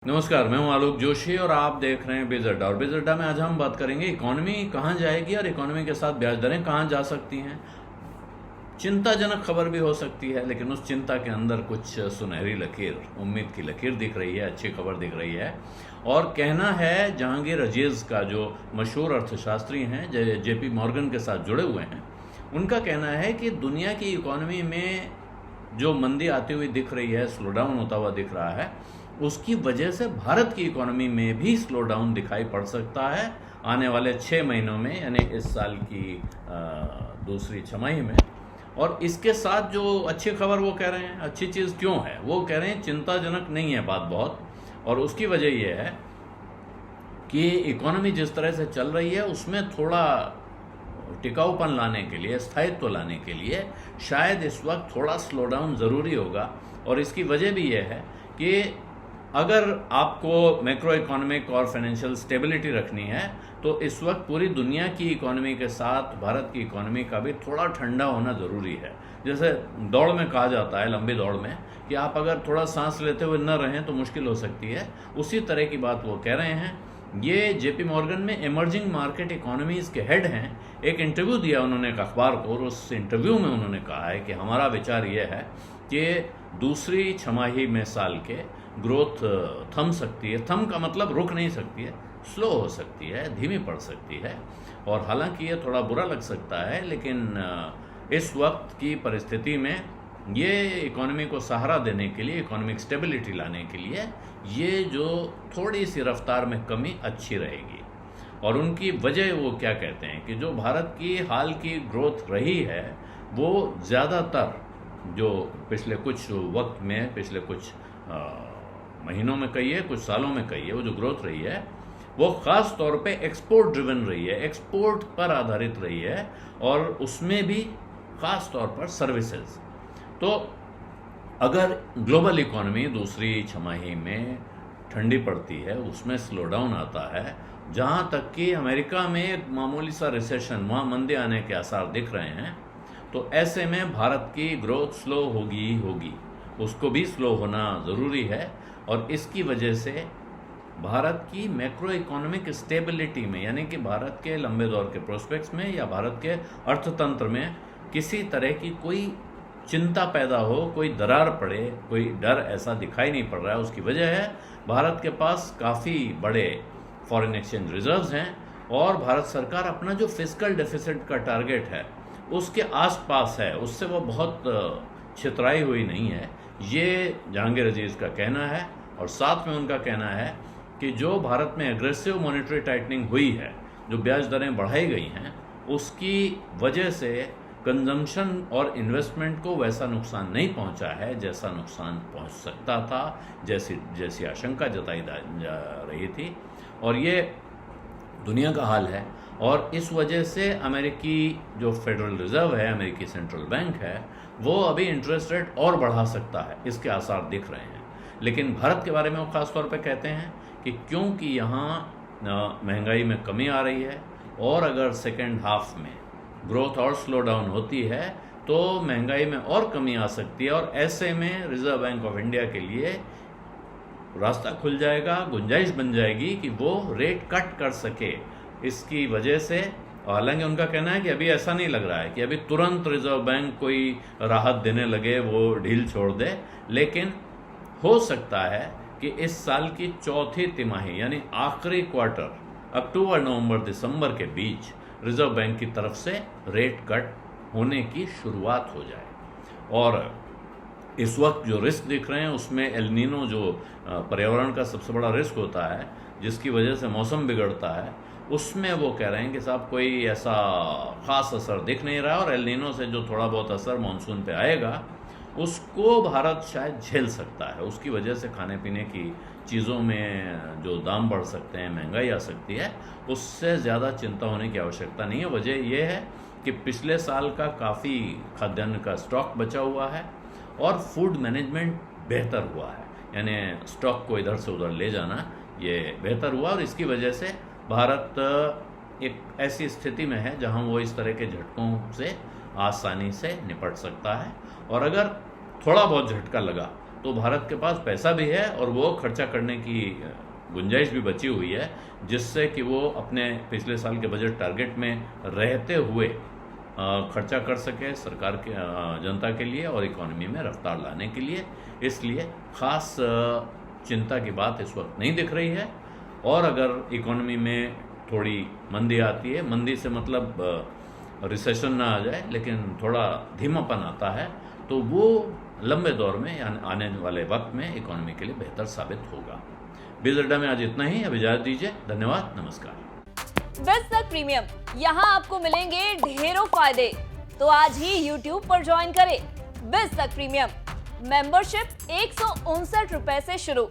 नमस्कार, मैं हूं आलोक जोशी और आप देख रहे हैं बिज अड्डा। और बिज अड्डा में आज हम बात करेंगे इकोनॉमी कहां जाएगी और इकोनॉमी के साथ ब्याज दरें कहां जा सकती हैं। चिंताजनक खबर भी हो सकती है, लेकिन उस चिंता के अंदर कुछ सुनहरी लकीर, उम्मीद की लकीर दिख रही है, अच्छी खबर दिख रही है। और कहना है जहांगीर अजीज का, जो मशहूर अर्थशास्त्री हैं, जेपी मॉर्गन के साथ जुड़े हुए हैं, उनका कहना है कि दुनिया की इकोनॉमी में जो मंदी आती हुई दिख रही है, स्लो डाउन होता हुआ दिख रहा है, उसकी वजह से भारत की इकोनॉमी में भी स्लो डाउन दिखाई पड़ सकता है आने वाले 6 महीनों में, यानी इस साल की दूसरी छमाही में। और इसके साथ जो अच्छी खबर वो कह रहे हैं, अच्छी चीज़ क्यों है, वो कह रहे हैं चिंताजनक नहीं है बात बहुत। और उसकी वजह ये है कि इकोनॉमी जिस तरह से चल रही है उसमें थोड़ा टिकाऊपन लाने के लिए, स्थायित्व लाने के लिए शायद इस वक्त थोड़ा स्लो डाउन ज़रूरी होगा। और इसकी वजह भी यह है कि अगर आपको मैक्रो इकोनॉमिक और फाइनेंशियल स्टेबिलिटी रखनी है तो इस वक्त पूरी दुनिया की इकोनॉमी के साथ भारत की इकोनॉमी का भी थोड़ा ठंडा होना ज़रूरी है। जैसे दौड़ में कहा जाता है, लंबी दौड़ में, कि आप अगर थोड़ा सांस लेते हुए न रहें तो मुश्किल हो सकती है, उसी तरह की बात वो कह रहे हैं। ये जेपी मॉर्गन में इमर्जिंग मार्केट इकोनॉमीज़ के हेड हैं। एक इंटरव्यू दिया उन्होंने एक अखबार को, और उस इंटरव्यू में उन्होंने कहा है कि हमारा विचार ये है कि दूसरी छमाही में साल के ग्रोथ थम सकती है। थम का मतलब रुक नहीं सकती है, स्लो हो सकती है, धीमी पड़ सकती है। और हालांकि ये थोड़ा बुरा लग सकता है, लेकिन इस वक्त की परिस्थिति में ये इकोनॉमी को सहारा देने के लिए, इकोनॉमिक स्टेबिलिटी लाने के लिए, ये जो थोड़ी सी रफ्तार में कमी अच्छी रहेगी। और उनकी वजह वो क्या कहते हैं कि जो भारत की हाल की ग्रोथ रही है वो ज़्यादातर जो पिछले कुछ वक्त में, पिछले कुछ महीनों में कहिए, कुछ सालों में कहिए, वो जो ग्रोथ रही है वो ख़ास तौर पे एक्सपोर्ट ड्रिवन रही है, एक्सपोर्ट पर आधारित रही है, और उसमें भी ख़ास तौर पर सर्विसेज। तो अगर ग्लोबल इकोनॉमी दूसरी छमाही में ठंडी पड़ती है, उसमें स्लो डाउन आता है, जहाँ तक कि अमेरिका में एक मामूली सा रिसेशन, वहाँ मंदी आने के आसार दिख रहे हैं, तो ऐसे में भारत की ग्रोथ स्लो होगी ही होगी, उसको भी स्लो होना ज़रूरी है। और इसकी वजह से भारत की मैक्रो इकोनॉमिक स्टेबिलिटी में, यानी कि भारत के लंबे दौर के प्रोस्पेक्ट्स में या भारत के अर्थतंत्र में किसी तरह की कोई चिंता पैदा हो, कोई दरार पड़े, कोई डर ऐसा दिखाई नहीं पड़ रहा है। उसकी वजह है भारत के पास काफ़ी बड़े फॉरेन एक्सचेंज रिजर्व्स हैं, और भारत सरकार अपना जो फिस्कल डेफिसिट का टारगेट है उसके आसपास है, उससे वो बहुत छितराई हुई नहीं है। ये जहांगीर अजीज का कहना है। और साथ में उनका कहना है कि जो भारत में एग्रेसिव मॉनेटरी टाइटनिंग हुई है, जो ब्याज दरें बढ़ाई गई हैं, उसकी वजह से कंजम्पशन और इन्वेस्टमेंट को वैसा नुकसान नहीं पहुंचा है जैसा नुकसान पहुंच सकता था, जैसी आशंका जताई जा रही थी। और ये दुनिया का हाल है। और इस वजह से अमेरिकी जो फेडरल रिजर्व है, अमेरिकी सेंट्रल बैंक है, वो अभी इंटरेस्ट रेट और बढ़ा सकता है, इसके आसार दिख रहे हैं। लेकिन भारत के बारे में वो ख़ास तौर पे कहते हैं कि क्योंकि यहाँ महंगाई में कमी आ रही है, और अगर सेकेंड हाफ में ग्रोथ और स्लो डाउन होती है तो महंगाई में और कमी आ सकती है, और ऐसे में रिजर्व बैंक ऑफ इंडिया के लिए रास्ता खुल जाएगा, गुंजाइश बन जाएगी कि वो रेट कट कर सके। इसकी वजह से, हालांकि उनका कहना है कि अभी ऐसा नहीं लग रहा है कि अभी तुरंत रिजर्व बैंक कोई राहत देने लगे, वो ढील छोड़ दे, लेकिन हो सकता है कि इस साल की चौथी तिमाही, यानी आखिरी क्वार्टर, अक्टूबर, नवंबर, दिसंबर के बीच रिजर्व बैंक की तरफ से रेट कट होने की शुरुआत हो जाए। और इस वक्त जो रिस्क दिख रहे हैं उसमें एल नीनो, जो पर्यावरण का सबसे बड़ा रिस्क होता है, जिसकी वजह से मौसम बिगड़ता है, उसमें वो कह रहे हैं कि साहब कोई ऐसा ख़ास असर दिख नहीं रहा, और एल नीनो से जो थोड़ा बहुत असर मानसून पे आएगा उसको भारत शायद झेल सकता है। उसकी वजह से खाने पीने की चीज़ों में जो दाम बढ़ सकते हैं, महंगाई आ सकती है, उससे ज़्यादा चिंता होने की आवश्यकता नहीं है। वजह यह है कि पिछले साल का काफ़ी खाद्यान्न का स्टॉक बचा हुआ है, और फूड मैनेजमेंट बेहतर हुआ है, यानी स्टॉक को इधर से उधर ले जाना ये बेहतर हुआ। और इसकी वजह से भारत एक ऐसी स्थिति में है जहां वो इस तरह के झटकों से आसानी से निपट सकता है। और अगर थोड़ा बहुत झटका लगा तो भारत के पास पैसा भी है और वो खर्चा करने की गुंजाइश भी बची हुई है, जिससे कि वो अपने पिछले साल के बजट टारगेट में रहते हुए खर्चा कर सके सरकार के जनता के लिए और इकोनॉमी में रफ्तार लाने के लिए। इसलिए खास चिंता की बात इस वक्त नहीं दिख रही है। और अगर इकोनॉमी में थोड़ी मंदी आती है, मंदी से मतलब रिसेशन ना आ जाए लेकिन थोड़ा धीमापन आता है, तो वो लंबे दौर में यानी आने वाले वक्त में इकोनॉमी के लिए बेहतर साबित होगा। बीज अड्डा में आज इतना ही। अब इजाजत दीजिए। धन्यवाद। नमस्कार। बीज तक प्रीमियम, यहाँ आपको मिलेंगे ढेरों फायदे। तो आज ही YouTube पर ज्वाइन करें। बीज तक प्रीमियम मेंबरशिप 159 रुपए से शुरू।